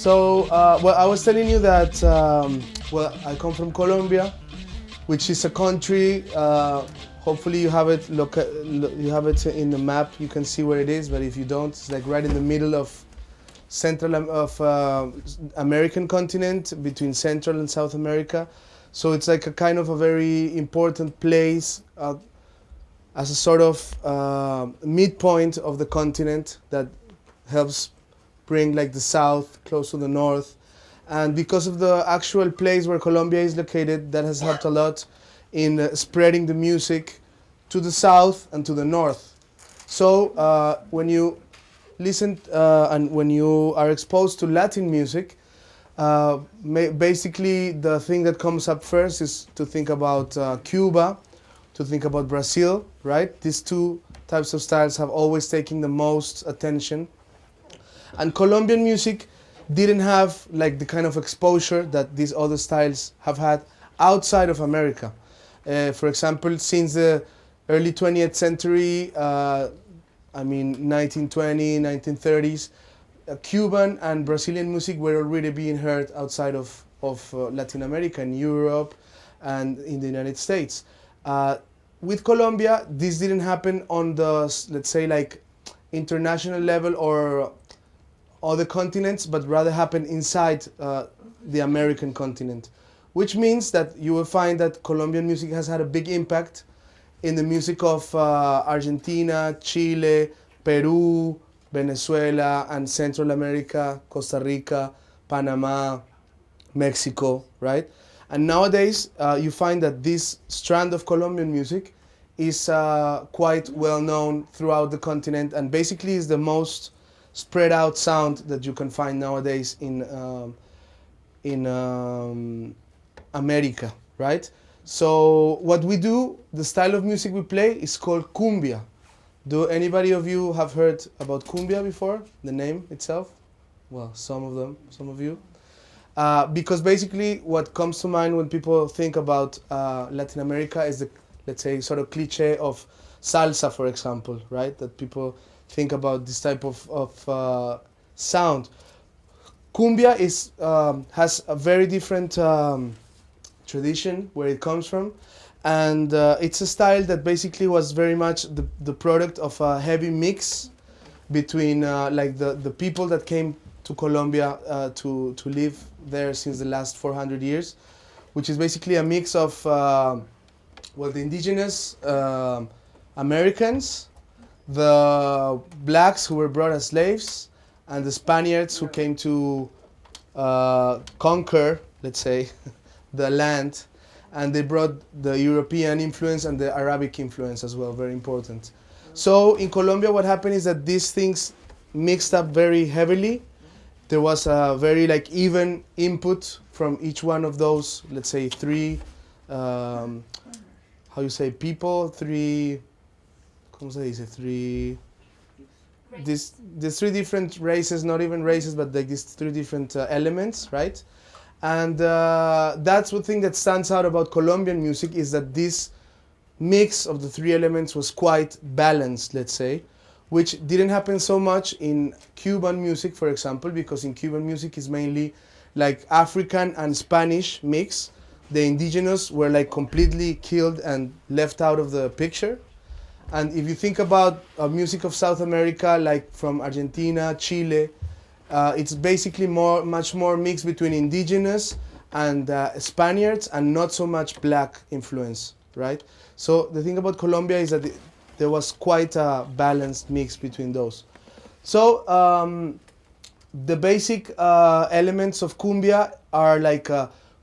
Well, I was telling you that, well, I come from Colombia, which is a country, hopefully you have it you have it in the map, you can see where it is, but if you don't, it's like right in the middle of American continent, between Central and South America. So it's like a kind of a very important place as a sort of midpoint of the continent that helps bring like the south close to the north. And because of the actual place where Colombia is located, that has helped a lot in spreading the music to the south and to the north. So when you listen and when you are exposed to Latin music, basically the thing that comes up first is to think about Cuba, to think about Brazil, right? These two types of styles have always taken the most attention. And Colombian music didn't have like the kind of exposure that these other styles have had outside of America. For example, since the early 20th century, 1920, 1930s, Cuban and Brazilian music were already being heard outside of Latin America, in Europe, and in the United States. With Colombia, this didn't happen on the, let's say, like international level or other continents, but rather happened inside the American continent, which means that you will find that Colombian music has had a big impact in the music of Argentina, Chile, Peru, Venezuela, and Central America, Costa Rica, Panama, Mexico, right? And nowadays, you find that this strand of Colombian music is quite well known throughout the continent, and basically is the most spread out sound that you can find nowadays in America, right? So what we do, the style of music we play is called Cumbia. Do anybody of you have heard about Cumbia before, the name itself? Well, some of you. Because basically what comes to mind when people think about Latin America is the, let's say, sort of cliche of salsa, for example, right? That people think about this type of sound. Cumbia has a very different tradition where it comes from, and it's a style that basically was very much the product of a heavy mix between like the people that came to Colombia to live there since the last 400 years, which is basically a mix of well, the indigenous Americans, the blacks who were brought as slaves, and the Spaniards who came to conquer, let's say, the land, and they brought the European influence and the Arabic influence as well, very important. So in Colombia what happened is that these things mixed up very heavily. There was a very like even input from each one of those, let's say three, how you say people, three, ¿cómo se dice? Three, these three different races, not even races, but like these three different elements, right? And that's one thing that stands out about Colombian music, is that this mix of the three elements was quite balanced, let's say, which didn't happen so much in Cuban music, for example, because in Cuban music is mainly like African and Spanish mix. The indigenous were like completely killed and left out of the picture. And if you think about music of South America, like from Argentina, Chile, it's basically much more mixed between indigenous and Spaniards, and not so much black influence, right? So the thing about Colombia is that there was quite a balanced mix between those. So the basic elements of cumbia are like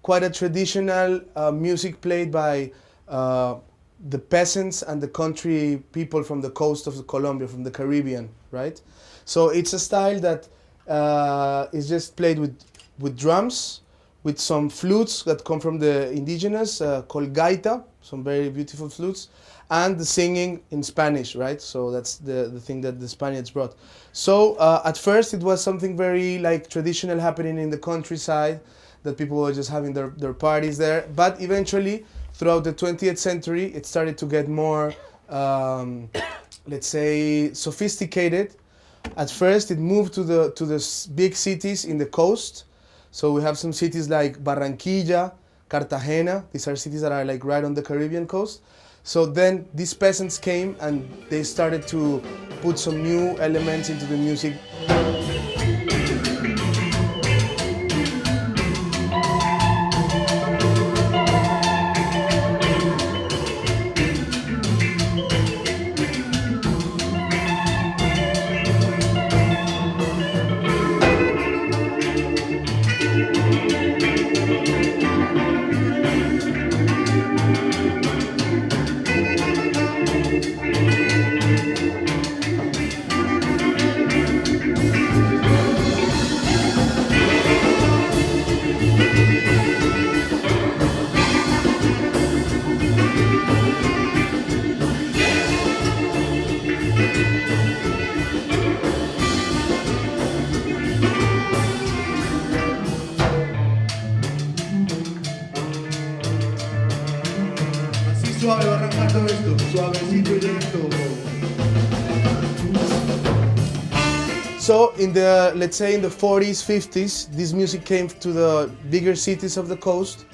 quite a traditional music played by the peasants and the country people from the coast of Colombia, from the Caribbean, right? So it's a style that is just played with drums, with some flutes that come from the indigenous, called gaita, some very beautiful flutes, and the singing in Spanish, right? So that's the thing that the Spaniards brought. So at first it was something very like traditional happening in the countryside, that people were just having their parties there. But eventually, throughout the 20th century, it started to get more, let's say, sophisticated, At first, it moved to the big cities in the coast. So we have some cities like Barranquilla, Cartagena. These are cities that are like right on the Caribbean coast. So then these peasants came and they started to put some new elements into the music. Suave, va arrancando esto, suavecito y lento. So in the, let's say in the 40s, 50s, this music came to the bigger cities of the coast,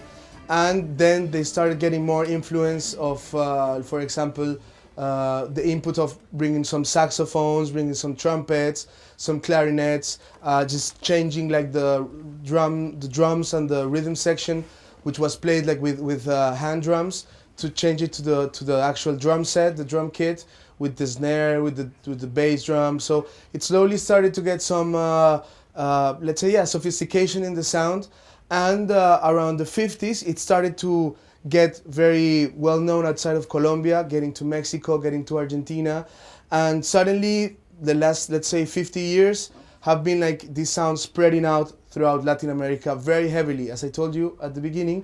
and then they started getting more influence of, for example, the input of bringing some saxophones, bringing some trumpets, some clarinets, just changing like the drums and the rhythm section, which was played like with hand drums, to change it to the actual drum set, the drum kit, with the snare, with the bass drum. So it slowly started to get some, let's say, sophistication in the sound. And around the 50s, it started to get very well known outside of Colombia, getting to Mexico, getting to Argentina. And suddenly, the last, let's say, 50 years have been like these sounds spreading out throughout Latin America very heavily. As I told you at the beginning,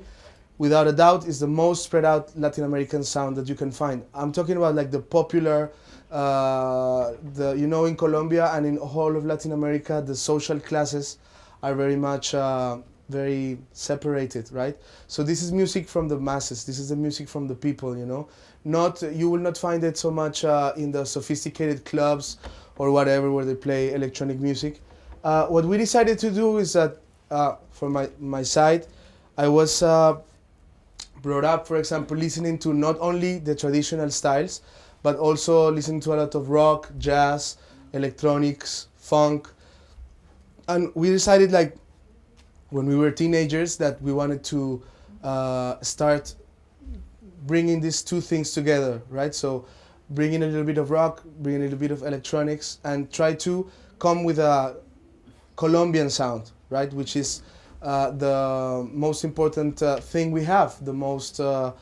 without a doubt, is the most spread out Latin American sound that you can find. I'm talking about like the popular, in Colombia and in all of Latin America, the social classes are very much very separated, right? So this is music from the masses. This is the music from the people, you know. You will not find it so much in the sophisticated clubs or whatever where they play electronic music. What we decided to do is that, for my side, I was brought up, for example, listening to not only the traditional styles, but also listening to a lot of rock, jazz, electronics, funk. And we decided, like, when we were teenagers, that we wanted to start bringing these two things together, right? So bringing a little bit of rock, bringing a little bit of electronics, and try to come with a Colombian sound, right? Which is the most important thing we have, the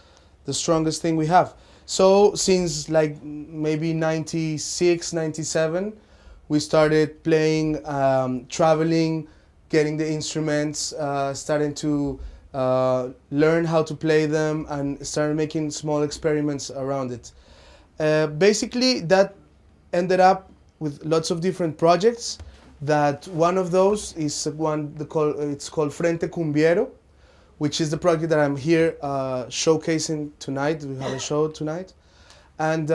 strongest thing we have. So since like maybe 96, 97, we started playing, traveling, getting the instruments, starting to learn how to play them, and started making small experiments around it. Basically, that ended up with lots of different projects. That one of those is it's called Frente Cumbiero, which is the project that I'm here showcasing tonight. We have a show tonight. And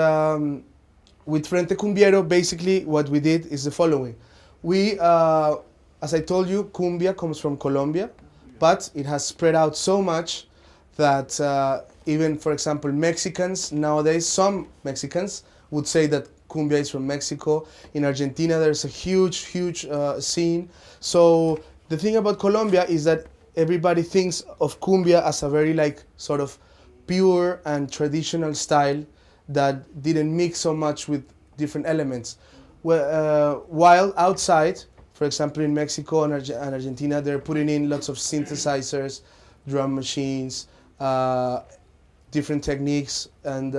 with Frente Cumbiero, basically what we did is the following. We, as I told you, cumbia comes from Colombia, but it has spread out so much that even, for example, Mexicans nowadays, some Mexicans would say that cumbia is from Mexico. In Argentina, there's a huge scene. So the thing about Colombia is that everybody thinks of cumbia as a very like sort of pure and traditional style that didn't mix so much with different elements. While outside, for example, in Mexico and Argentina, they're putting in lots of synthesizers, drum machines, different techniques, and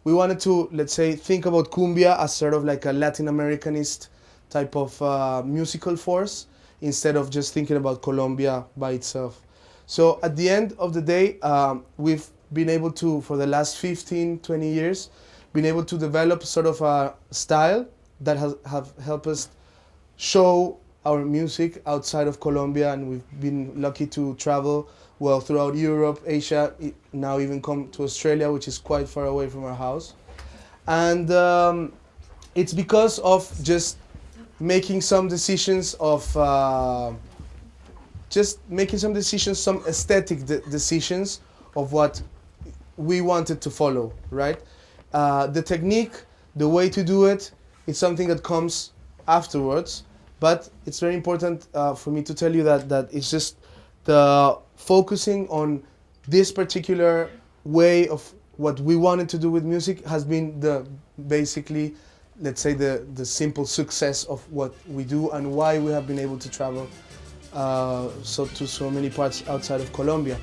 we wanted to, let's say, think about cumbia as sort of like a Latin Americanist type of musical force, instead of just thinking about Colombia by itself. So at the end of the day, we've been able to, for the last 15, 20 years, been able to develop sort of a style that have helped us show our music outside of Colombia, and we've been lucky to travel well throughout Europe, Asia, now even come to Australia, which is quite far away from our house. And it's because of just making some decisions of just making some decisions, some aesthetic decisions of what we wanted to follow, right? The technique, the way to do it, it's something that comes afterwards, but it's very important for me to tell you that it's just the focusing on this particular way of what we wanted to do with music has been the basically, let's say, the simple success of what we do and why we have been able to travel to so many parts outside of Colombia.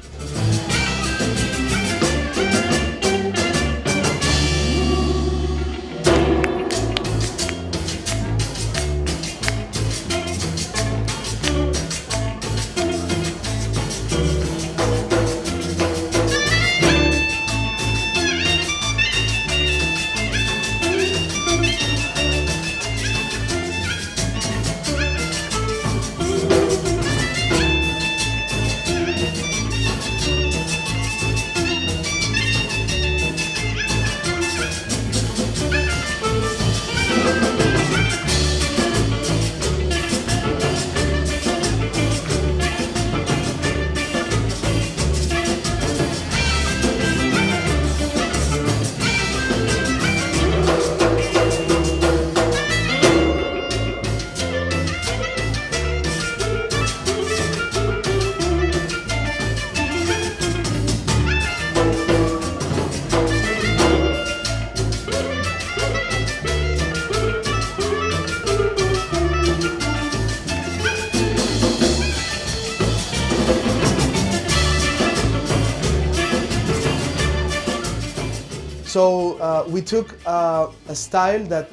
So we took a style that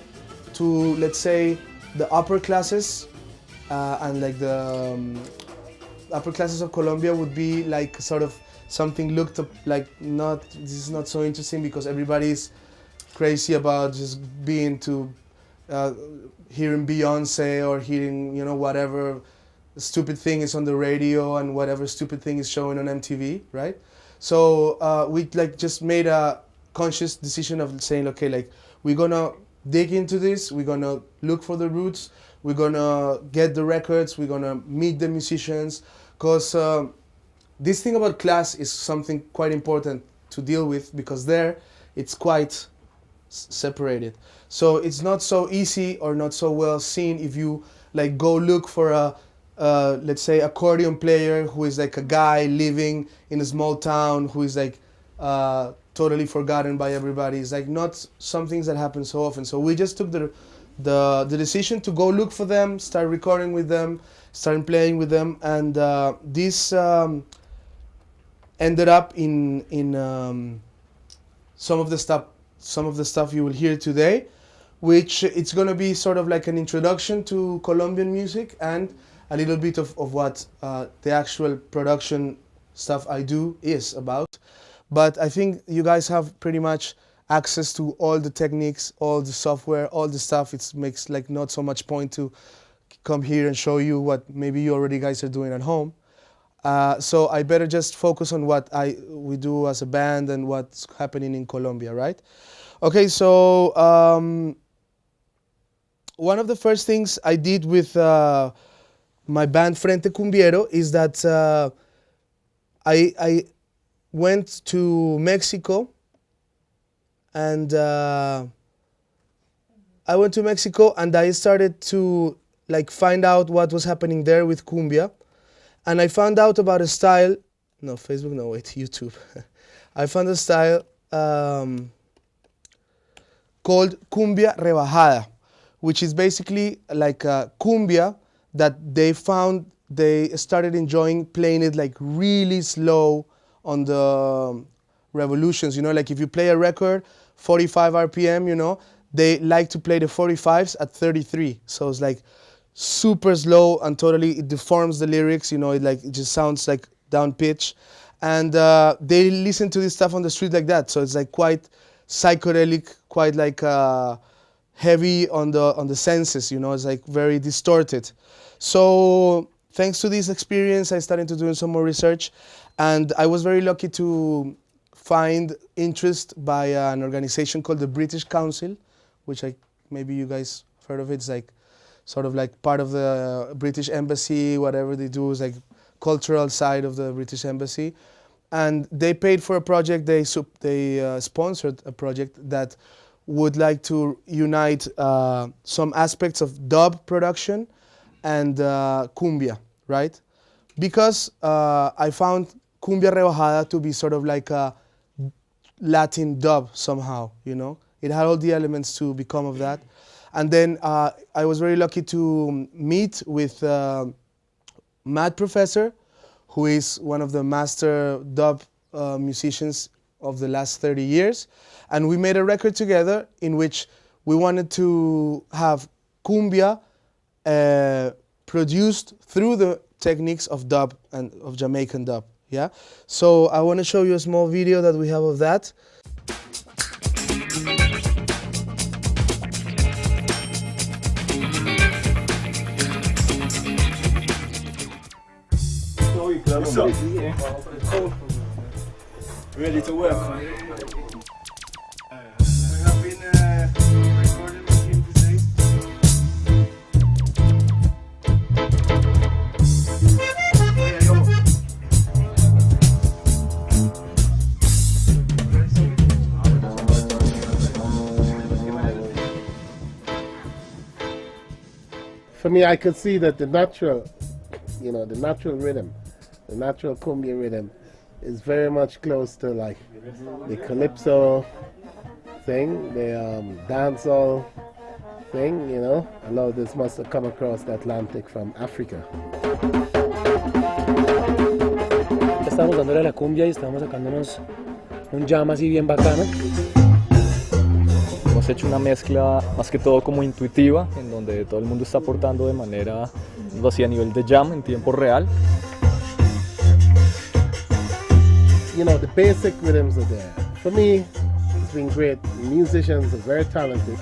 to, let's say, the upper classes and like the upper classes of Colombia would be like sort of something looked up like this is not so interesting because everybody's crazy about just being to hearing Beyonce or hearing, you know, whatever stupid thing is on the radio and whatever stupid thing is showing on MTV, right? So we like just made a conscious decision of saying, okay, like we're gonna dig into this, we're gonna look for the roots, we're gonna get the records, we're gonna meet the musicians, because this thing about class is something quite important to deal with because there it's quite separated. So it's not so easy or not so well seen if you like go look for a let's say accordion player who is like a guy living in a small town who is like totally forgotten by everybody. It's like not some things that happen so often. So we just took the decision to go look for them, start recording with them, start playing with them, and this ended up in some of the stuff you will hear today, which it's gonna be sort of like an introduction to Colombian music and a little bit of what the actual production stuff I do is about. But I think you guys have pretty much access to all the techniques, all the software, all the stuff. It makes like not so much point to come here and show you what maybe you already guys are doing at home. So I better just focus on what we do as a band and what's happening in Colombia, right? Okay, so one of the first things I did with my band Frente Cumbiero is that I went to Mexico, and I started to like find out what was happening there with Cumbia, and I found out about a style. No, Facebook. No, wait, YouTube. I found a style called Cumbia Rebajada, which is basically like a cumbia that they started enjoying playing it like really slow on the revolutions, you know, like if you play a record 45 RPM, you know, they like to play the 45s at 33. So it's like super slow and totally it deforms the lyrics, you know, it just sounds like down pitch. And they listen to this stuff on the street like that. So it's like quite psychedelic, quite like heavy on the senses, you know, it's like very distorted. So thanks to this experience, I started to do some more research. And I was very lucky to find interest by an organization called the British Council, which maybe you guys have heard of it. It's like sort of like part of the British Embassy. Whatever they do is like cultural side of the British Embassy. And they paid for a project, they sponsored a project that would like to unite some aspects of dub production and cumbia, right? Because I found cumbia rebajada to be sort of like a Latin dub somehow, you know? It had all the elements to become of that. And then I was very lucky to meet with Matt Professor, who is one of the master dub musicians of the last 30 years. And we made a record together in which we wanted to have cumbia produced through the techniques of dub and of Jamaican dub. Yeah. So I want to show you a small video that we have of that. What's up? Ready to work? We have been recording with him today. For me, I could see that the natural, the natural rhythm, the natural cumbia rhythm is very much close to like the calypso thing, the dancehall thing, A lot of this must have come across the Atlantic from Africa. Estamos dándole a la cumbia y estamos sacándonos un jam así bien bacano. Hemos hecho una mezcla más que todo como intuitiva, en donde todo el mundo está aportando de manera, así a nivel de jam en tiempo real. The basic rhythms are there. For me, it's been great. The musicians are very talented.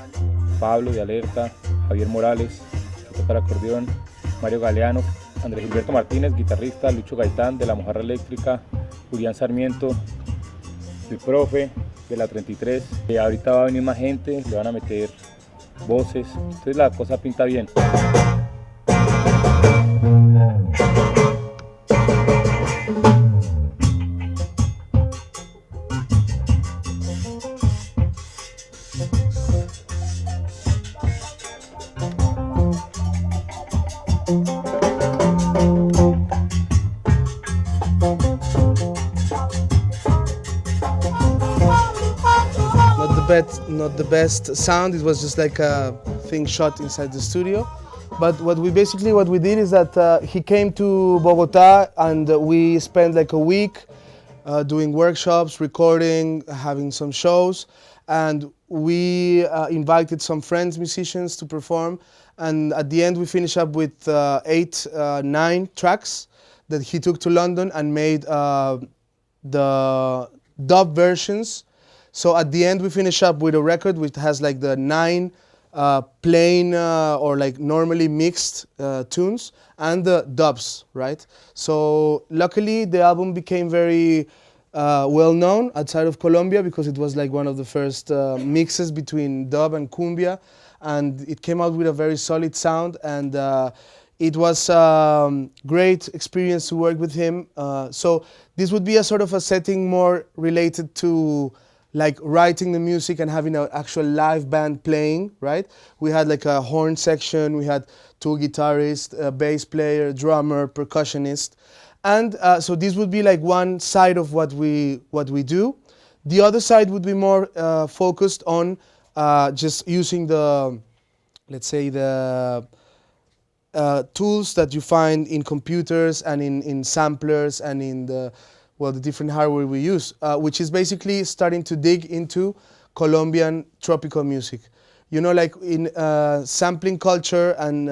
Pablo de Alerta, Javier Morales, que toca el acordeón, Mario Galeano, Andrés Gilberto Martínez, guitarrista, Lucho Gaitán de la Mojarra Eléctrica, Julián Sarmiento, el profe de la 33. Ahorita va a venir más gente, le van a meter voces, entonces la cosa pinta bien. Not the best sound. It was just like a thing shot inside the studio. But what we did is that he came to Bogota and we spent like a week doing workshops, recording, having some shows, and we invited some friends, musicians, to perform. And at the end we finished up with 9 tracks that he took to London and made the dub versions. So at the end we finish up with a record which has like the 9 plain or like normally mixed tunes and the dubs, right? So luckily the album became very well known outside of Colombia because it was like one of the first mixes between dub and cumbia, and it came out with a very solid sound, and it was great experience to work with him. So this would be a sort of a setting more related to like writing the music and having an actual live band playing, right? We had like a horn section, we had 2 guitarists, a bass player, drummer, percussionist. And so this would be like one side of what we do. The other side would be more focused on just using the, let's say, the tools that you find in computers and in samplers and in the different hardware we use, which is basically starting to dig into Colombian tropical music. Like in sampling culture and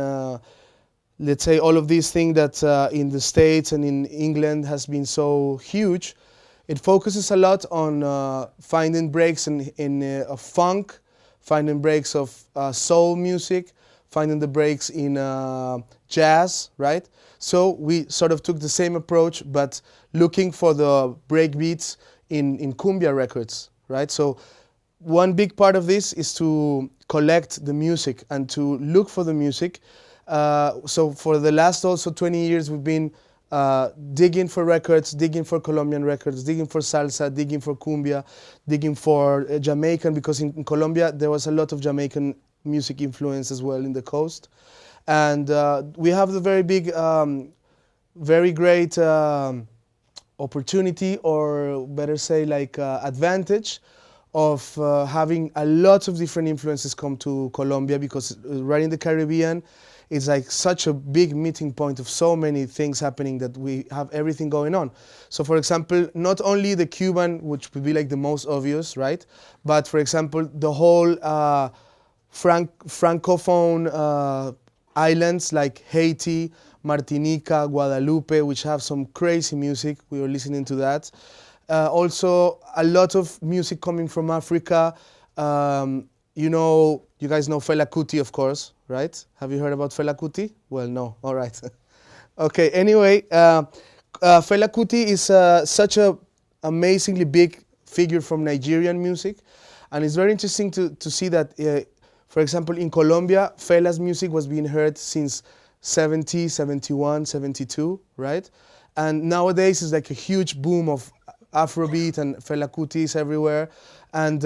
let's say all of these things that in the States and in England has been so huge, it focuses a lot on finding breaks in funk, finding breaks of soul music, finding the breaks in jazz, right? So we sort of took the same approach, but looking for the break beats in cumbia records, right? So one big part of this is to collect the music and to look for the music. So for the last also 20 years, we've been digging for records, digging for Colombian records, digging for salsa, digging for cumbia, digging for Jamaican, because in Colombia there was a lot of Jamaican music influence as well in the coast. And we have the very big, very great opportunity, or better say like advantage, of having a lot of different influences come to Colombia, because right in the Caribbean, it's like such a big meeting point of so many things happening that we have everything going on. So for example, not only the Cuban, which would be like the most obvious, right? But for example, the whole Francophone islands like Haiti, Martinica, Guadalupe, which have some crazy music. We were listening to that. Also, a lot of music coming from Africa. You know, you guys know Fela Kuti, of course, right? Have you heard about Fela Kuti? Well, no. All right. Okay. Anyway, Fela Kuti is such a amazingly big figure from Nigerian music, and it's very interesting to see that, for example, in Colombia, Fela's music was being heard since 70, 71, 72, right? And nowadays it's like a huge boom of Afrobeat and Fela Kuti is everywhere. And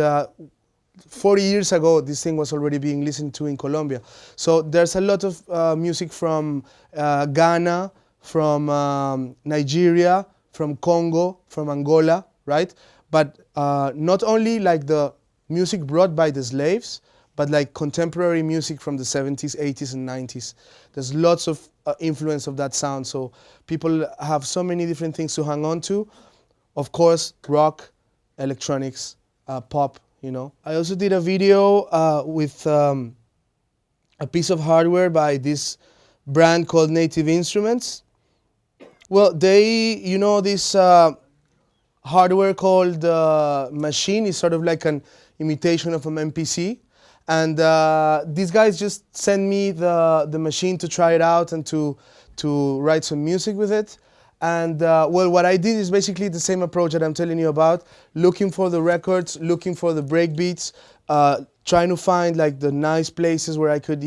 40 years ago, this thing was already being listened to in Colombia. So there's a lot of music from Ghana, from Nigeria, from Congo, from Angola, right? But not only like the music brought by the slaves, but like contemporary music from the 70s, 80s, and 90s. There's lots of influence of that sound. So people have so many different things to hang on to. Of course, rock, electronics, pop, you know. I also did a video with a piece of hardware by this brand called Native Instruments. Well, they, you know, this hardware called Machine is sort of like an imitation of an MPC. And these guys just sent me the machine to try it out and to write some music with it. And well, what I did is basically the same approach that I'm telling you about, looking for the records, looking for the break beats, trying to find like the nice places where I could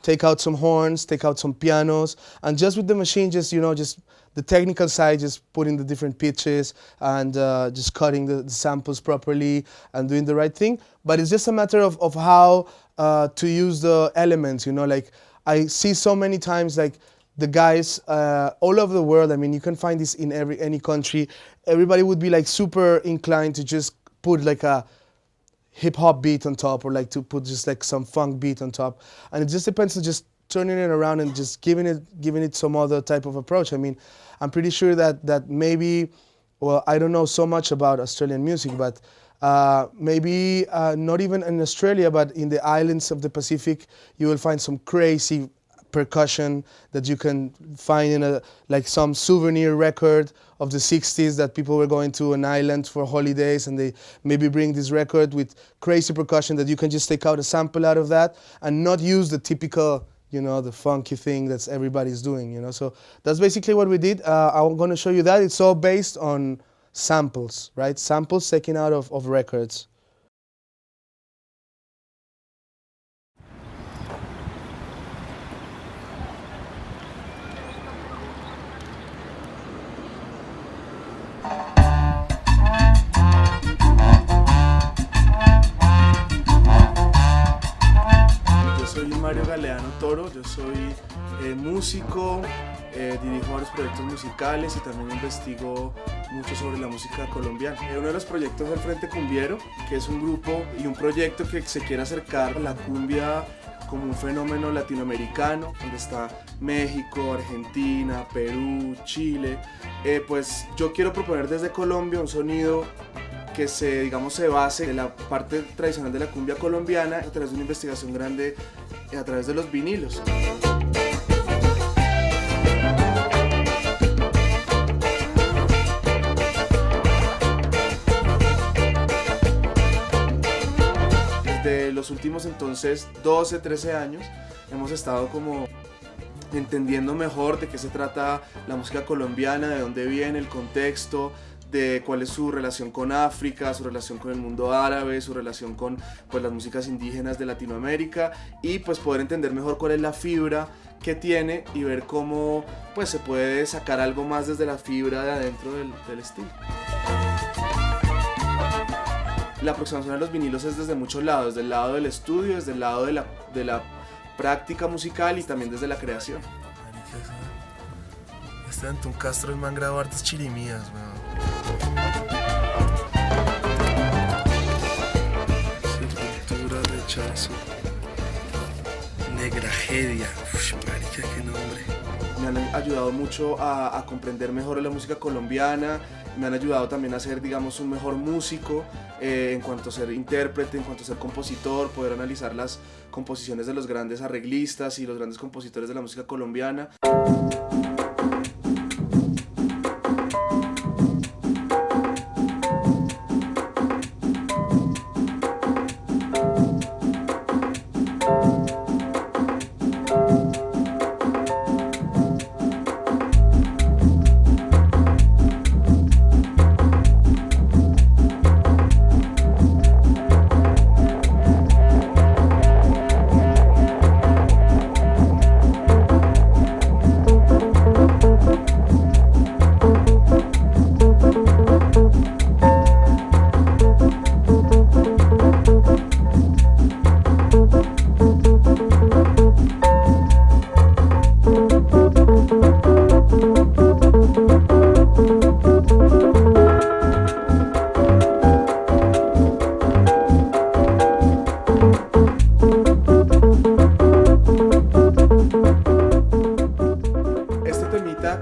take out some horns, take out some pianos, and just with the machine, just, you know, just the technical side, just putting the different pitches and just cutting the samples properly and doing the right thing. But it's just a matter of how to use the elements, you know, like I see so many times like the guys all over the world, I mean, you can find this in any country, everybody would be like super inclined to just put like a hip hop beat on top, or like to put just like some funk beat on top. And it just depends on just turning it around and just giving it some other type of approach. I mean, I'm pretty sure that maybe, well, I don't know so much about Australian music, but maybe not even in Australia, but in the islands of the Pacific, you will find some crazy percussion that you can find in like some souvenir record of the 60s that people were going to an island for holidays, and they maybe bring this record with crazy percussion that you can just take out a sample out of that and not use the typical, you know, the funky thing that everybody's doing, you know. So that's basically what we did. I'm going to show you that. It's all based on samples, right? Samples taken out of records. Mario Galeano Toro, yo soy músico, dirijo varios proyectos musicales y también investigo mucho sobre la música colombiana. Uno de los proyectos es el Frente Cumbiero, que es un grupo y un proyecto que se quiere acercar a la cumbia como un fenómeno latinoamericano, donde está México, Argentina, Perú, Chile. Pues yo quiero proponer desde Colombia un sonido que se base en la parte tradicional de la cumbia colombiana a través de una investigación grande a través de los vinilos. Desde los últimos entonces 12, 13 años hemos estado como entendiendo mejor de qué se trata la música colombiana, de dónde viene el contexto, de cuál es su relación con África, su relación con el mundo árabe, su relación con pues, las músicas indígenas de Latinoamérica y pues poder entender mejor cuál es la fibra que tiene y ver cómo pues, se puede sacar algo más desde la fibra de adentro del estilo. La aproximación a los vinilos es desde muchos lados, desde el lado del estudio, desde el lado de la práctica musical y también desde la creación. Este Antón Castro, el man grabó hartas chirimías, weón. Sepultura, rechazo, negrajedia, marica, qué nombre. Me han ayudado mucho a comprender mejor la música colombiana, me han ayudado también a ser, digamos, un mejor músico en cuanto a ser intérprete, en cuanto a ser compositor, poder analizar las composiciones de los grandes arreglistas y los grandes compositores de la música colombiana.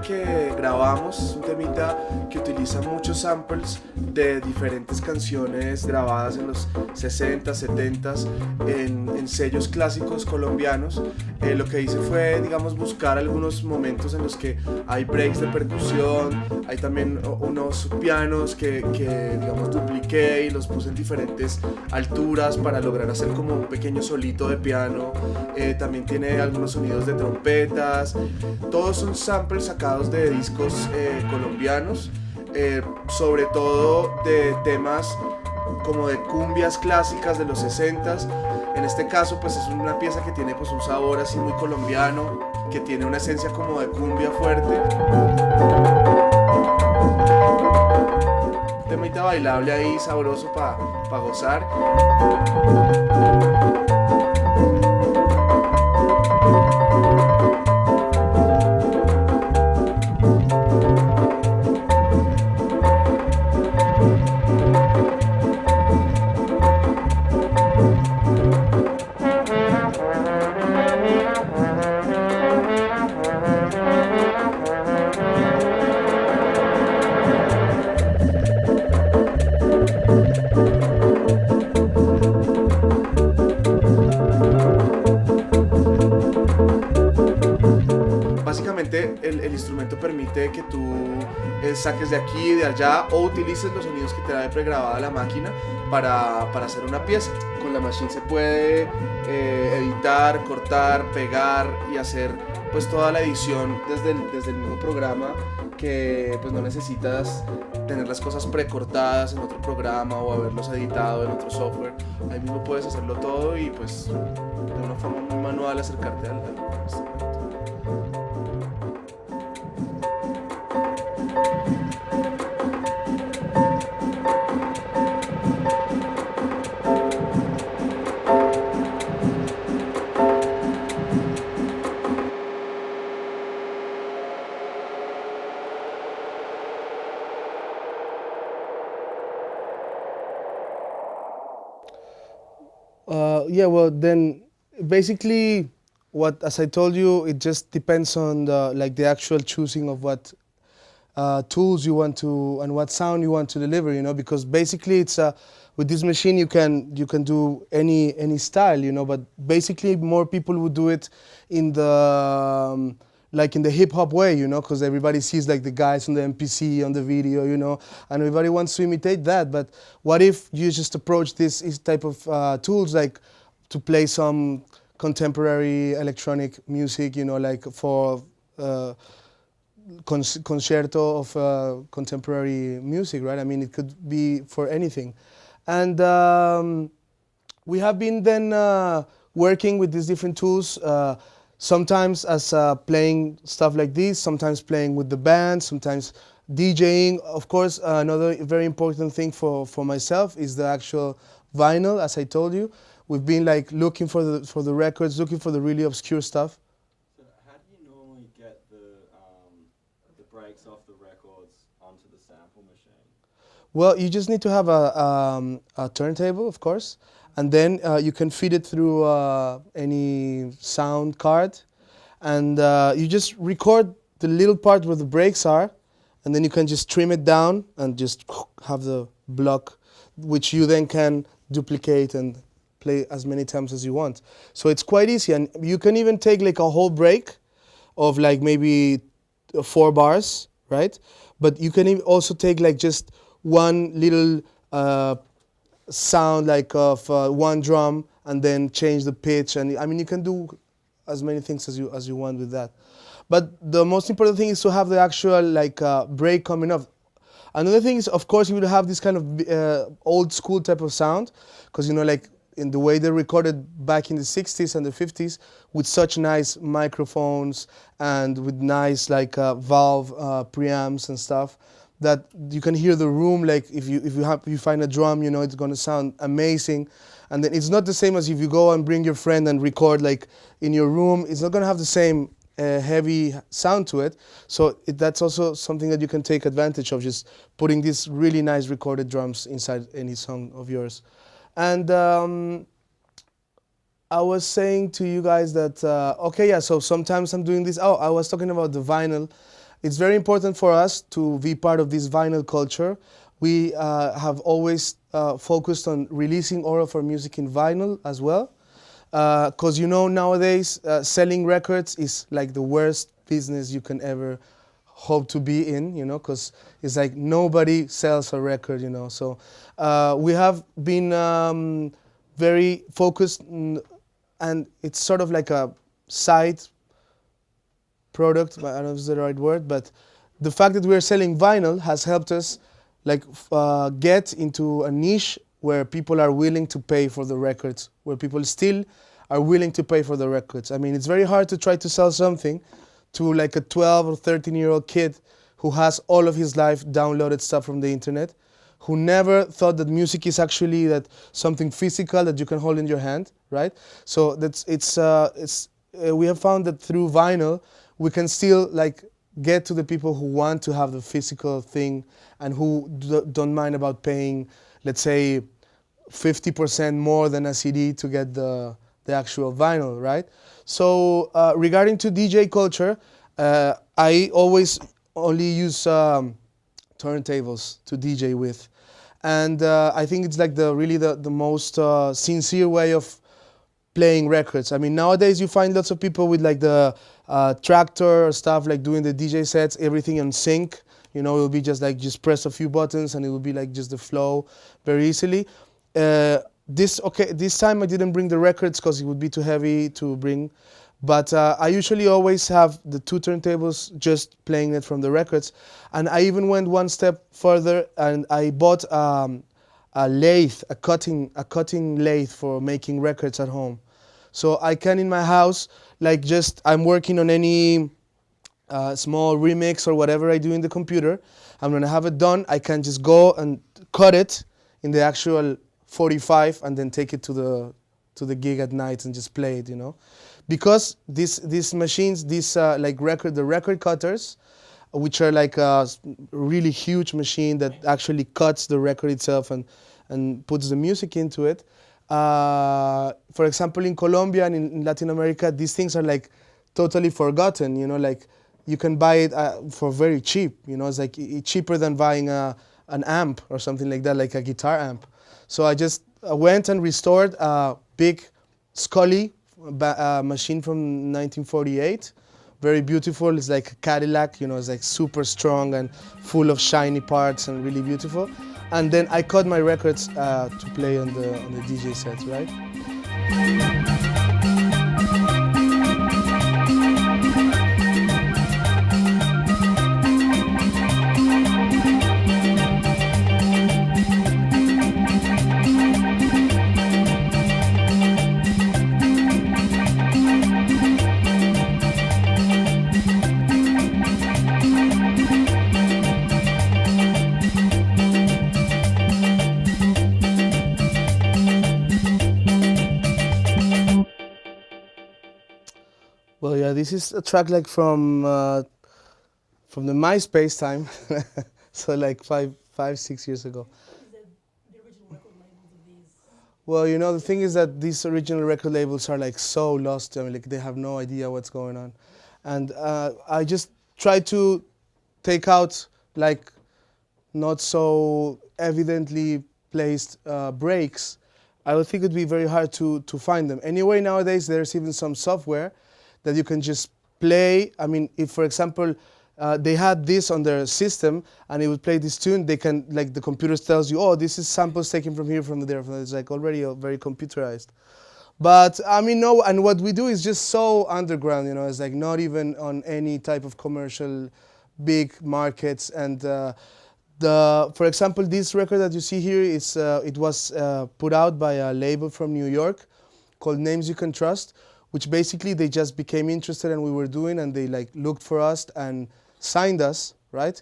Que grabamos es un temita que utiliza muchos samples de diferentes canciones grabadas en los 60, 70 en sellos clásicos colombianos. Lo que hice fue, digamos, buscar algunos momentos en los que hay breaks de percusión, hay también unos pianos que digamos, dupliqué y los puse en diferentes alturas para lograr hacer como un pequeño solito de piano. También tiene algunos sonidos de trompetas. Todos son samples sacados de discos colombianos, sobre todo de temas como de cumbias clásicas de los 60s. En este caso pues es una pieza que tiene pues un sabor así muy colombiano, que tiene una esencia como de cumbia fuerte. Un temita bailable ahí, sabroso para gozar. El instrumento permite que tú saques de aquí y de allá o utilices los sonidos que te da pregrabada la máquina para hacer una pieza. Con la machine se puede editar, cortar, pegar y hacer pues toda la edición desde el mismo programa, que pues no necesitas tener las cosas precortadas en otro programa o haberlos editado en otro software. Ahí mismo puedes hacerlo todo y pues de una forma muy manual acercarte al instrumento. Yeah, well, then basically, as I told you, it just depends on the actual choosing of what tools you want to and what sound you want to deliver, you know, because basically it's with this machine you can do any style, you know, but basically more people would do it in the like in the hip hop way, you know, because everybody sees like the guys on the MPC on the video, you know, and everybody wants to imitate that. But what if you just approach this type of tools like to play some contemporary electronic music, you know, like for concerto of contemporary music, right? I mean, it could be for anything. And we have been then working with these different tools, sometimes as playing stuff like this, sometimes playing with the band, sometimes DJing. Of course, another very important thing for myself is the actual vinyl, as I told you. We've been like looking for the records, looking for the really obscure stuff. So how do you normally get the breaks off the records onto the sample machine? Well, you just need to have a turntable, of course, and then you can feed it through any sound card, and you just record the little part where the breaks are, and then you can just trim it down and just have the block, which you then can duplicate and play as many times as you want. So it's quite easy, and you can even take like a whole break of like maybe 4 bars, right? But you can also take like just one little sound like of one drum and then change the pitch, and I mean you can do as many things as you want with that. But the most important thing is to have the actual like break coming up. Another thing is, of course, you would have this kind of old school type of sound, because you know, like in the way they recorded back in the 60s and the 50s with such nice microphones and with nice like valve preamps and stuff, that you can hear the room. Like if you find a drum, you know it's going to sound amazing. And then it's not the same as if you go and bring your friend and record like in your room. It's not going to have the same heavy sound to it. So that's also something that you can take advantage of, just putting these really nice recorded drums inside any song of yours. And I was saying to you guys that, okay, yeah, so sometimes I'm doing this. Oh, I was talking about the vinyl. It's very important for us to be part of this vinyl culture. We have always focused on releasing all of our music in vinyl as well. Because you know, nowadays, selling records is like the worst business you can ever hope to be in, you know, because it's like nobody sells a record, you know. So we have been very focused, and it's sort of like a side product, I don't know if it's the right word, but the fact that we're selling vinyl has helped us like get into a niche where people are willing to pay for the records, where people still are willing to pay for the records. I mean, it's very hard to try to sell something to like a 12 or 13-year-old kid who has all of his life downloaded stuff from the internet, who never thought that music is actually that something physical that you can hold in your hand, right? So we have found that through vinyl, we can still like get to the people who want to have the physical thing and who don't mind about paying, let's say, 50% more than a CD to get the actual vinyl, right? So regarding to DJ culture, I always only use turntables to DJ with, and I think it's like the most sincere way of playing records. I mean, nowadays you find lots of people with like the tractor or stuff, like doing the DJ sets, everything on sync. You know, it will be just press a few buttons and it will be like just the flow very easily. This time I didn't bring the records because it would be too heavy to bring, but I usually always have the 2 turntables just playing it from the records. And I even went one step further and I bought a lathe, a cutting lathe for making records at home. So I can in my house, like I'm working on any small remix or whatever I do in the computer. I'm gonna have it done. I can just go and cut it in the actual 45 and then take it to the gig at night and just play it, you know. Because these machines, the record cutters, which are like a really huge machine that actually cuts the record itself and puts the music into it. For example, in Colombia and in Latin America, these things are like totally forgotten, you know, like you can buy it for very cheap, you know, it's like cheaper than buying an amp or something like that, like a guitar amp. So I just went and restored a big Scully machine from 1948. Very beautiful. It's like a Cadillac, you know, it's like super strong and full of shiny parts and really beautiful. And then I cut my records to play on the DJ sets, right? Well, yeah, this is a track like from the MySpace time, so like 6 years ago. Well, you know, the thing is that these original record labels are like so lost. I mean, like they have no idea what's going on. And I just try to take out like not so evidently placed breaks. I would think it'd be very hard to find them. Anyway, nowadays there's even some software that you can just play. I mean, if for example, they had this on their system and it would play this tune, they can, like the computer tells you, oh, this is samples taken from here, from there, from there. It's like already very computerized. But I mean, no, and what we do is just so underground, you know, it's like not even on any type of commercial big markets. And for example, this record that you see here, it was put out by a label from New York called Names You Can Trust, which basically they just became interested in what we were doing and they like looked for us and signed us, right?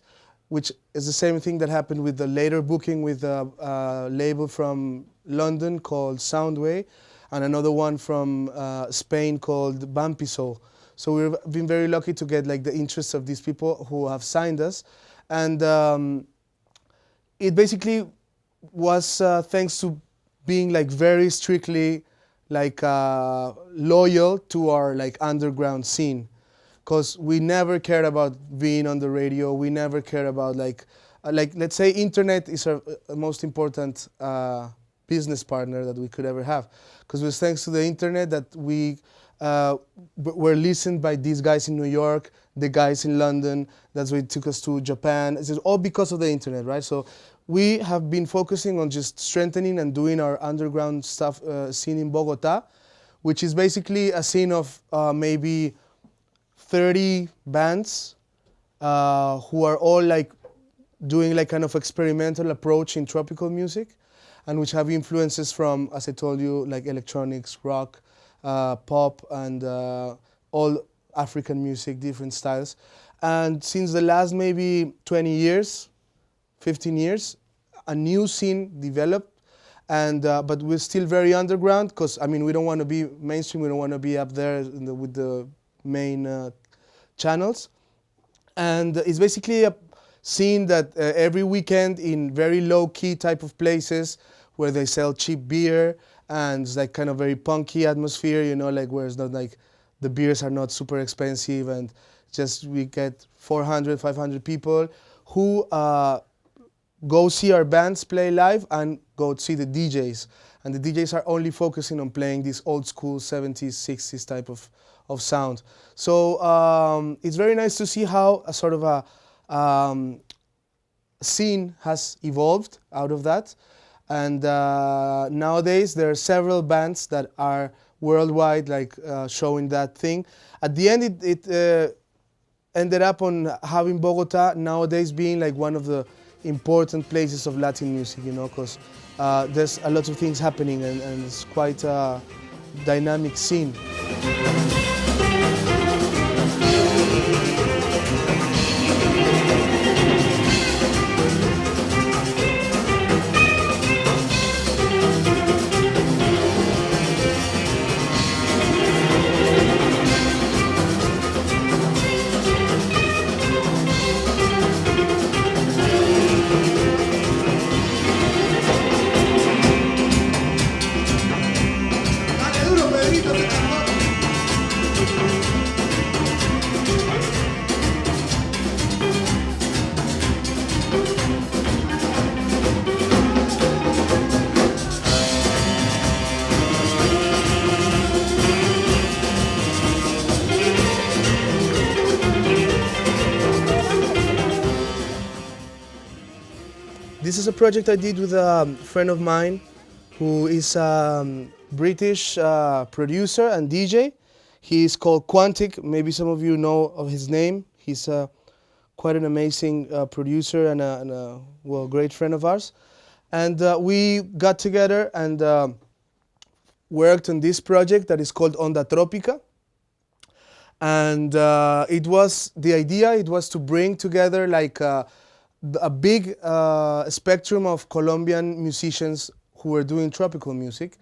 Which is the same thing that happened with the later booking with a label from London called Soundway and another one from Spain called Bampiso. So we've been very lucky to get like the interest of these people who have signed us. And it basically was thanks to being like very strictly like loyal to our like underground scene. Because we never cared about being on the radio. We never cared about like let's say internet is our most important business partner that we could ever have. Because it was thanks to the internet that we were listened by these guys in New York, the guys in London. That's why it took us to Japan. It's all because of the internet, right? So we have been focusing on just strengthening and doing our underground stuff scene in Bogota, which is basically a scene of maybe 30 bands who are all like doing like kind of experimental approach in tropical music and which have influences from, as I told you, like electronics, rock, pop, and all African music, different styles. And since the last maybe 20 years, 15 years, a new scene developed, and but we're still very underground because I mean we don't want to be mainstream, we don't want to be up there with the main channels, and it's basically a scene that every weekend in very low-key type of places where they sell cheap beer and it's like kind of very punky atmosphere, you know, like where it's not like the beers are not super expensive and just we get 400, 500 people who go see our bands play live and go see the DJs. And the DJs are only focusing on playing this old school 70s, 60s type of sound. So it's very nice to see how a sort of a scene has evolved out of that. And nowadays there are several bands that are worldwide like showing that thing. At the end it ended up on having Bogota nowadays being like one of the important places of Latin music, you know, because there's a lot of things happening and it's quite a dynamic scene. Dale duro, Pedrito, se cargó. This is a project I did with a friend of mine who is a British producer and DJ. He's called Quantic. Maybe some of you know of his name. He's quite an amazing producer and a great friend of ours. And we got together and worked on this project that is called Ondatrópica. And the idea was to bring together like a big spectrum of Colombian musicians who were doing tropical music,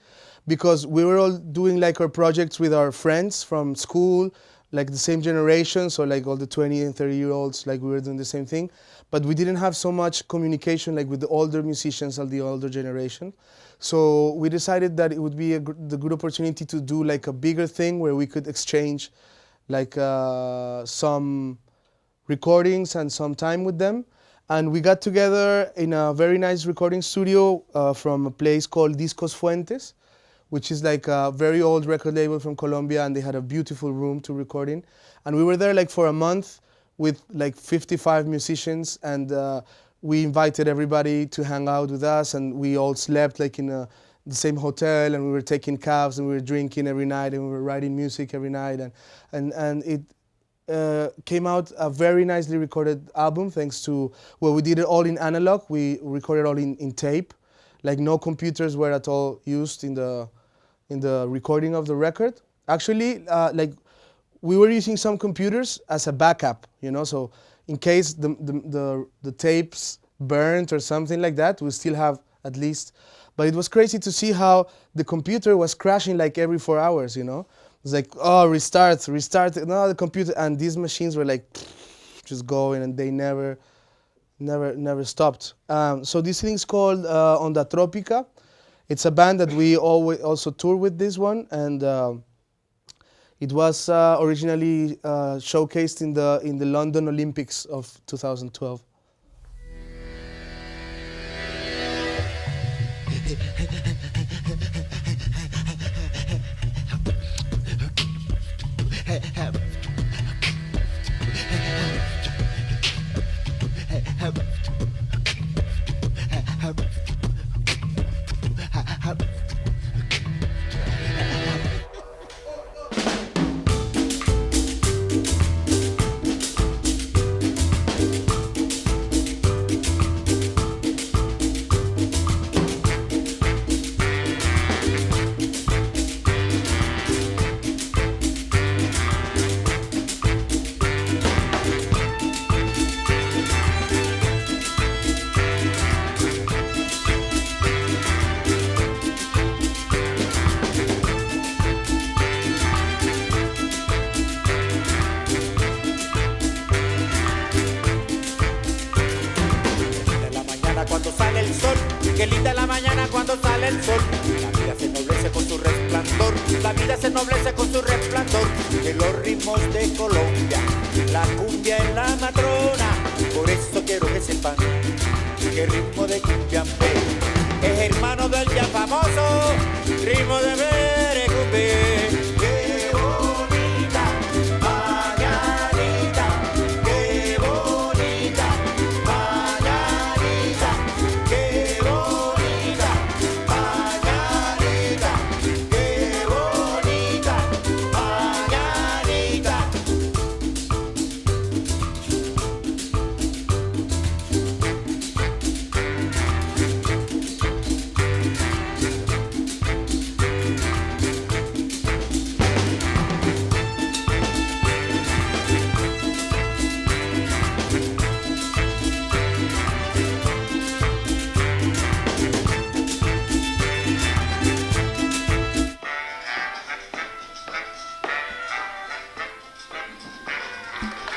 because we were all doing like our projects with our friends from school, like the same generation, so like all the 20 and 30-year-olds, like we were doing the same thing, but we didn't have so much communication like with the older musicians of the older generation. So we decided that it would be the good opportunity to do like a bigger thing where we could exchange like some recordings and some time with them. And we got together in a very nice recording studio from a place called Discos Fuentes, which is like a very old record label from Colombia, and they had a beautiful room to record in. And we were there like for a month with like 55 musicians, and we invited everybody to hang out with us, and we all slept like in the same hotel, and we were taking cabs, and we were drinking every night, and we were writing music every night, and it came out a very nicely recorded album, thanks to, well, we did it all in analog, we recorded all in tape, like no computers were at all used in the recording of the record. Actually, like we were using some computers as a backup, you know, so in case the tapes burnt or something like that, we still have at least. But it was crazy to see how the computer was crashing like every 4 hours, you know. It's like, oh, restart, no, the computer, and these machines were like just going, and they never stopped. So this thing's called Ondatrópica. It's a band that we always also tour with, this one, and it was originally showcased in the London Olympics of 2012. Qué linda la mañana cuando sale el sol. La vida se ennoblece con su resplandor. La vida se ennoblece con su resplandor. De los ritmos de Colombia, la cumbia es la matrona. Por eso quiero que sepan que ritmo de cumbia es hermano del ya famoso ritmo de mere cumbia.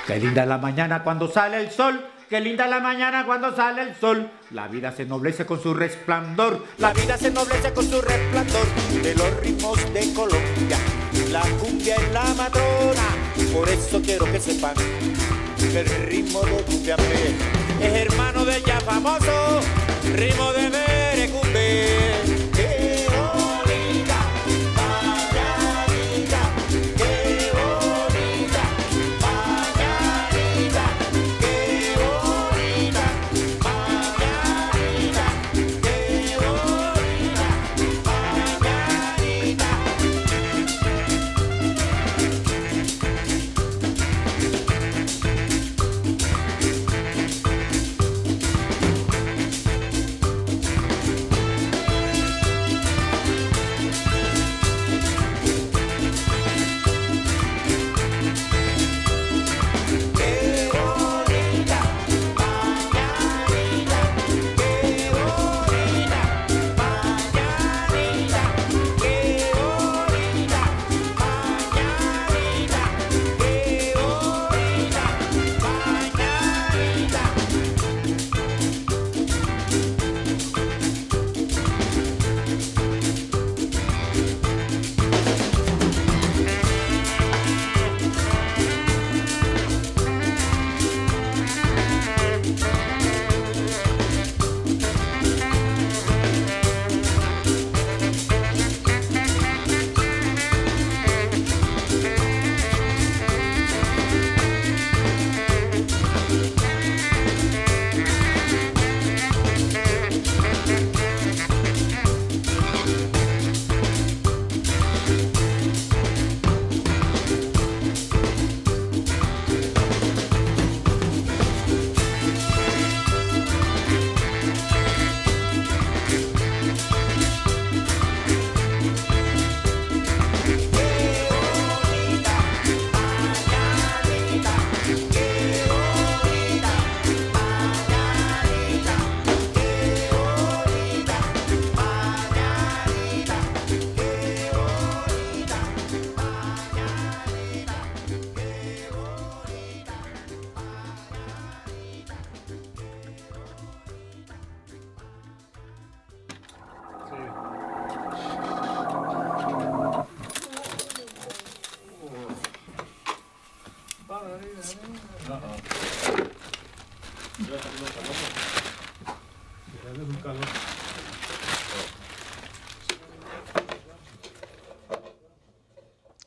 Qué linda la mañana cuando sale el sol, qué linda la mañana cuando sale el sol. La vida se ennoblece con su resplandor, la vida se ennoblece con su resplandor. De los ritmos de Colombia, la cumbia es la matrona. Por eso quiero que sepan que el ritmo de cumbia es hermano del ya famoso ritmo de mere cumbia.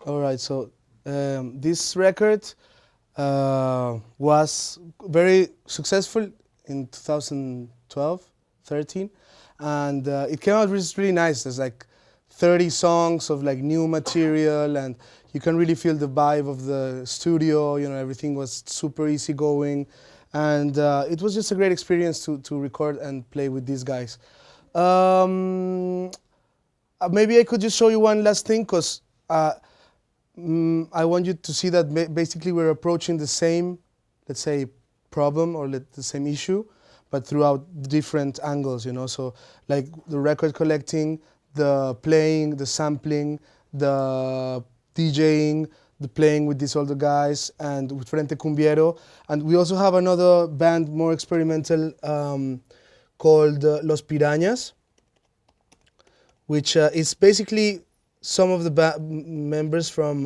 All right, so this record was very successful in 2012, 13, and it came out really nice. There's like 30 songs of like new material, and you can really feel the vibe of the studio. You know, everything was super easygoing, and it was just a great experience to record and play with these guys. Maybe I could just show you one last thing, because I want you to see that basically we're approaching the same, let's say, problem or the same issue, but throughout different angles, you know. So like the record collecting, the playing, the sampling, the DJing, the playing with these older guys, and with Frente Cumbiero. And we also have another band, more experimental, called Los Pirañas, which is basically some of the members from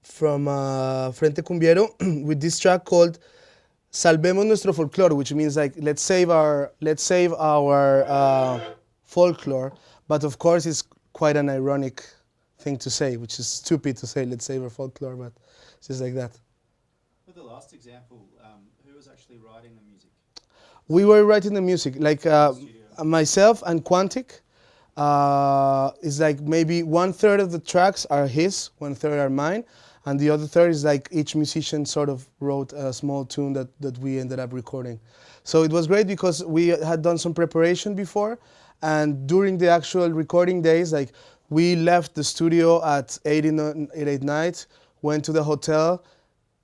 Frente Cumbiero with this track called Salvemos Nuestro Folklore, which means like let's save our folklore. But of course, it's quite an ironic thing to say, which is stupid to say let's save our folklore, but it's just like that. With the last example, who was actually writing the music? We were writing the music, like myself and Quantic. Is like maybe 1/3 of the tracks are his, 1/3 are mine, and the other third is like each musician sort of wrote a small tune that we ended up recording. So it was great because we had done some preparation before, and during the actual recording days, like we left the studio at 8 at night, went to the hotel,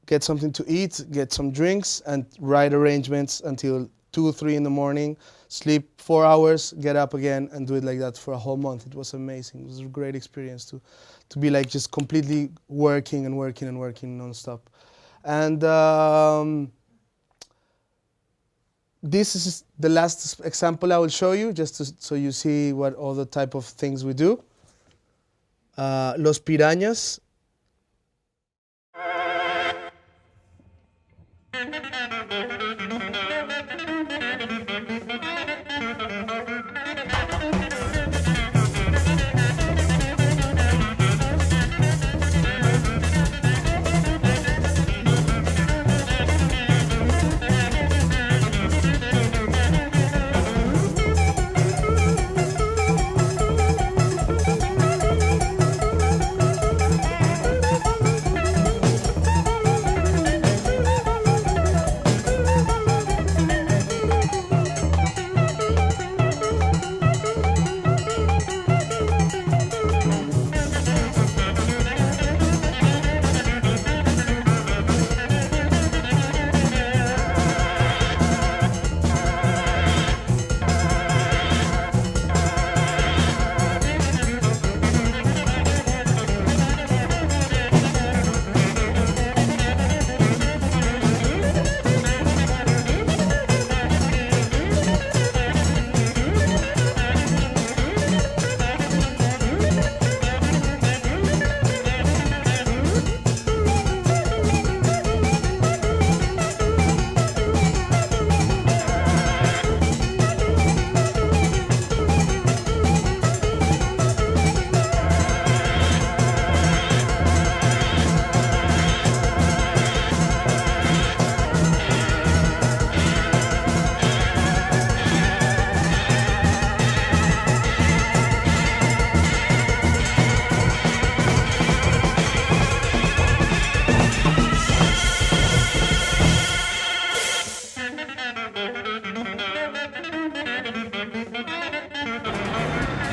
get something to eat, get some drinks, and write arrangements until 2, 3 in the morning, sleep 4 hours, get up again, and do it like that for a whole month. It was amazing. It was a great experience to be like just completely working and working and working nonstop. And this is the last example I will show you, just so you see what other type of things we do. Los Pirañas.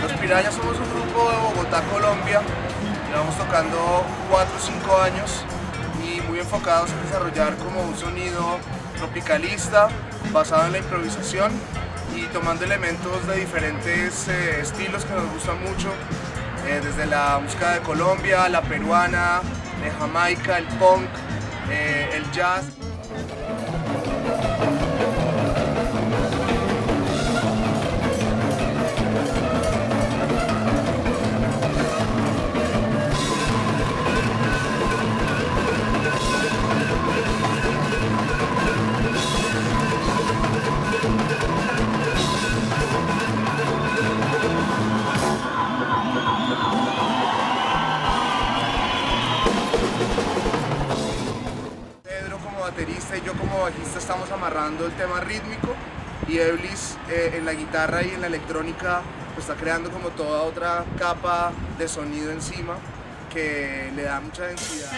Los Pirañas somos un grupo de Bogotá, Colombia. Llevamos tocando 4 o 5 años y muy enfocados en desarrollar como un sonido tropicalista basado en la improvisación y tomando elementos de diferentes estilos que nos gustan mucho, desde la música de Colombia, la peruana, de Jamaica, el punk, el jazz. estamos amarrando el tema rítmico y Eblis en la guitarra y en la electrónica pues, está creando como toda otra capa de sonido encima que le da mucha densidad.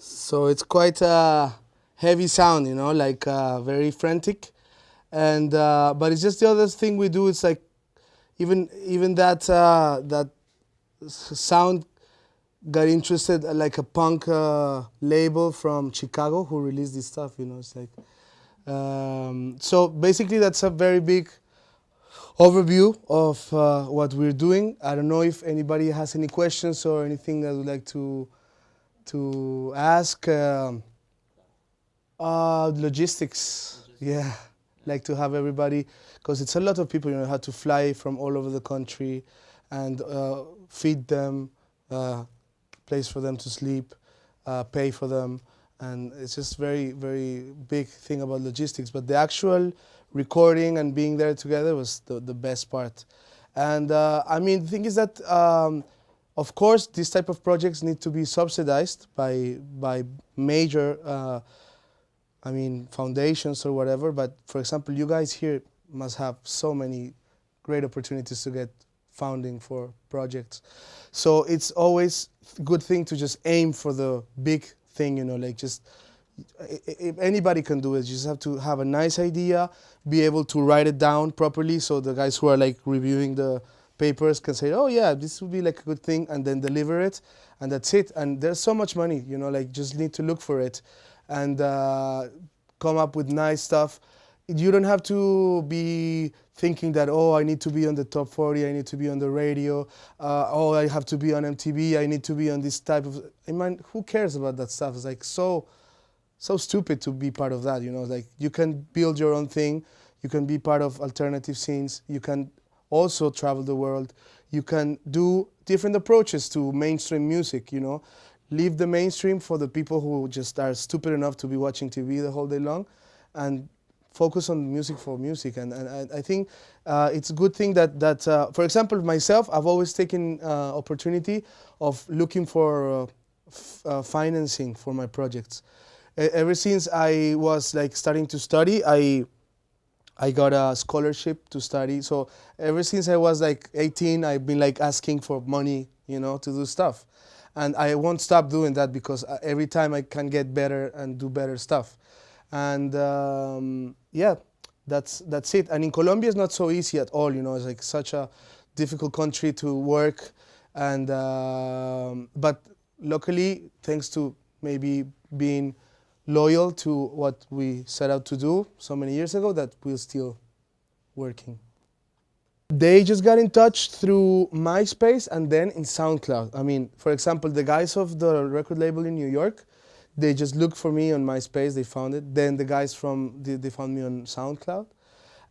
So it's quite a heavy sound, you know, like very frantic, and but it's just the other thing we do. It's like even that that sound got interested like a punk label from Chicago who released this stuff. You know, it's like so basically that's a very big overview of what we're doing. I don't know if anybody has any questions or anything that would like to ask. Logistics, yeah, like to have everybody, because it's a lot of people, you know, have to fly from all over the country and feed them, place for them to sleep, pay for them, and it's just very, very big thing about logistics. But the actual recording and being there together was the best part. And I mean, the thing is that of course, these type of projects need to be subsidized by major, I mean, foundations or whatever. But for example, you guys here must have so many great opportunities to get funding for projects. So it's always a good thing to just aim for the big thing, you know, like just, if anybody can do it. You just have to have a nice idea, be able to write it down properly so the guys who are like reviewing the papers can say, oh yeah, this would be like a good thing, and then deliver it, and that's it. And there's so much money, you know, like just need to look for it and come up with nice stuff. You don't have to be thinking that, oh, I need to be on the top 40, I need to be on the radio, oh, I have to be on MTV, I need to be on this type of, I mean, who cares about that stuff? It's like so stupid to be part of that, you know, like you can build your own thing, you can be part of alternative scenes, you can also travel the world. You can do different approaches to mainstream music, you know. Leave the mainstream for the people who just are stupid enough to be watching TV the whole day long, and focus on music for music. And I think it's a good thing that for example, myself, I've always taken opportunity of looking for financing for my projects. Ever since I was like starting to study, I got a scholarship to study. So ever since I was like 18, I've been like asking for money, you know, to do stuff. And I won't stop doing that because every time I can get better and do better stuff. And yeah, that's it. And in Colombia, it's not so easy at all, you know, it's like such a difficult country to work. And but luckily, thanks to maybe being loyal to what we set out to do so many years ago, that we're still working. They just got in touch through MySpace and then in SoundCloud. I mean, for example, the guys of the record label in New York, they just looked for me on MySpace, they found it. Then the guys they found me on SoundCloud.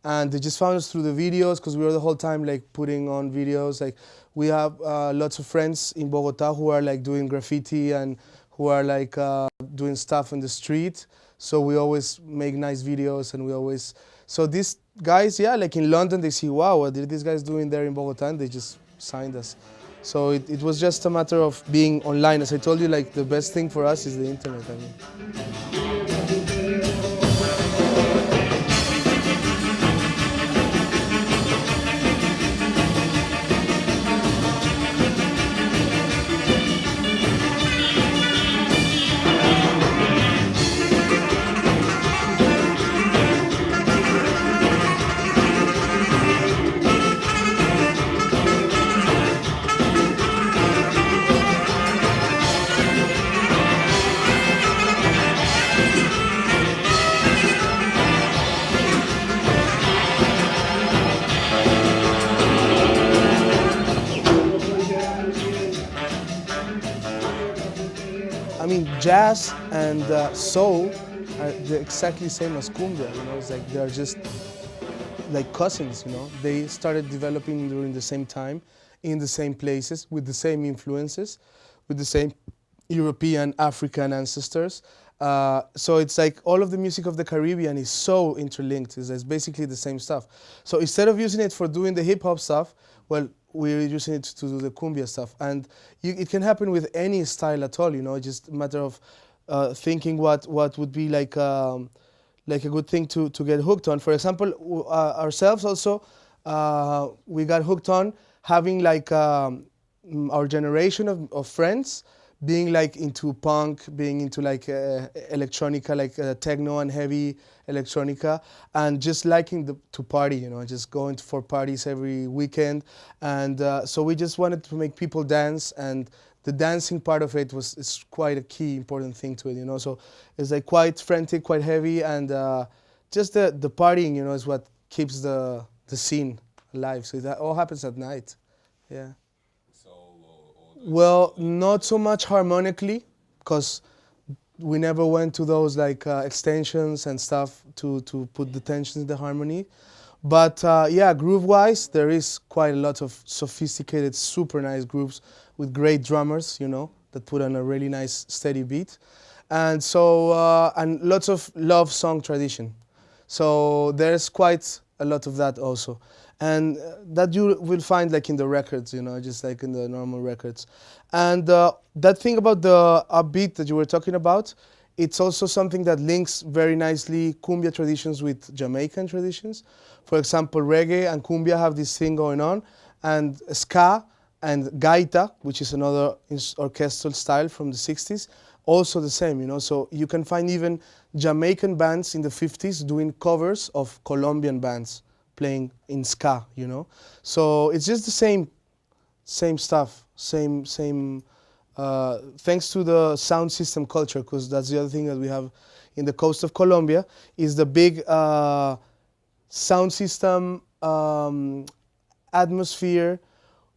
And they just found us through the videos, because we were the whole time like putting on videos. Like we have lots of friends in Bogota who are like doing graffiti and who are like doing stuff in the street. So we always make nice videos, and we always, so these guys, yeah, like in London, they see, wow, what are these guys doing there in Bogota? And they just signed us. So it was just a matter of being online. As I told you, like the best thing for us is the internet, I mean. I mean, jazz and soul are exactly same as cumbia, you know, it's like they're just like cousins, you know. They started developing during the same time, in the same places, with the same influences, with the same European, African ancestors. So it's like all of the music of the Caribbean is so interlinked, it's basically the same stuff. So instead of using it for doing the hip hop stuff, well, we're using it to do the cumbia stuff. And it can happen with any style at all, you know, just a matter of thinking what would be like a good thing to get hooked on. For example, ourselves also, we got hooked on having like our generation of friends being like into punk, being into like electronica, like techno and heavy electronica, and just liking to party, you know, just going for parties every weekend. And so we just wanted to make people dance, and the dancing part of it is quite a key important thing to it, you know. So it's like quite frantic, quite heavy, and just the partying, you know, is what keeps the scene alive. So that all happens at night, yeah. Well, not so much harmonically, because we never went to those like extensions and stuff to put the tension in the harmony. But yeah, groove-wise, there is quite a lot of sophisticated, super nice grooves with great drummers, you know, that put on a really nice, steady beat. And so, and lots of love song tradition. So there's quite a lot of that also. And that you will find like in the records, you know, just like in the normal records. And that thing about the upbeat that you were talking about, it's also something that links very nicely cumbia traditions with Jamaican traditions. For example, reggae and cumbia have this thing going on, and ska and gaita, which is another orchestral style from the 60s, also the same, you know. So you can find even Jamaican bands in the 50s doing covers of Colombian bands playing in ska, you know. So it's just the same stuff, same thanks to the sound system culture, because that's the other thing that we have in the coast of Colombia, is the big sound system atmosphere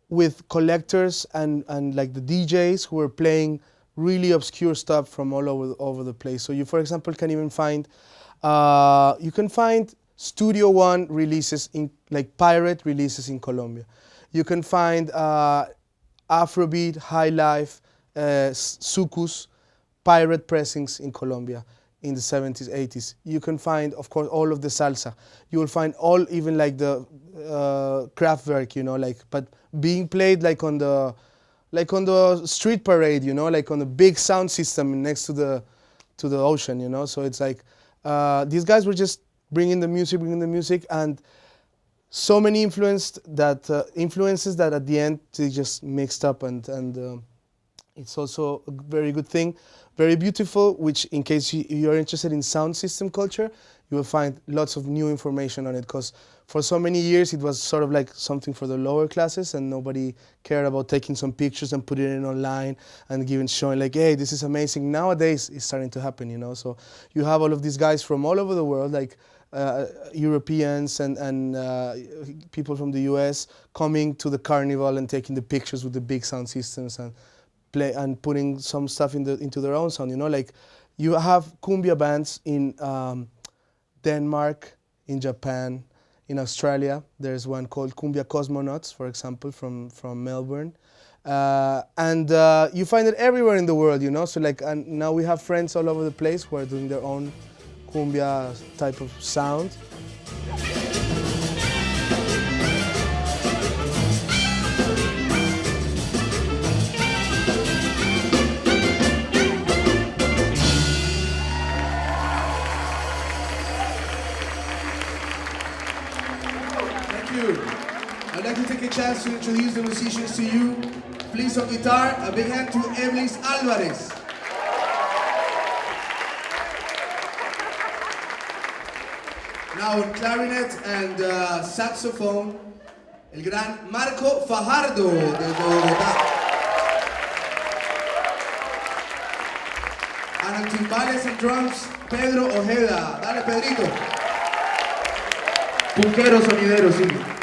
with collectors and like the DJs who are playing really obscure stuff from all over the place. So you, for example, can even find, you can find Studio One releases, in like pirate releases in Colombia. You can find Afrobeat, High Life, Sucus, pirate pressings in Colombia in the 70s, 80s. You can find, of course, all of the salsa. You will find all, even like the Kraftwerk, you know, like, but being played like on the street parade, you know, like on the big sound system next to the ocean, you know. So it's like these guys were just bringing the music, and so many influences that at the end they just mixed up, and it's also a very good thing, very beautiful, which in case you're interested in sound system culture, you will find lots of new information on it, because for so many years it was sort of like something for the lower classes, and nobody cared about taking some pictures and putting it online and showing like, hey, this is amazing. Nowadays it's starting to happen, you know. So you have all of these guys from all over the world, like Europeans and people from the US coming to the carnival and taking the pictures with the big sound systems and putting some stuff into their own sound, you know. Like you have cumbia bands in Denmark, in Japan, in Australia. There's one called Cumbia Cosmonauts, for example, from Melbourne. And you find it everywhere in the world, you know. So like, and now we have friends all over the place who are doing their own cumbia type of sound. I'd like to take a chance to introduce the musicians to you. Please, on guitar, a big hand to Eblis Álvarez. Now on clarinet and saxophone, el gran Marco Fajardo de Bogotá. And on timbales and drums, Pedro Ojeda. Dale, Pedrito. Punquero sonidero, sí.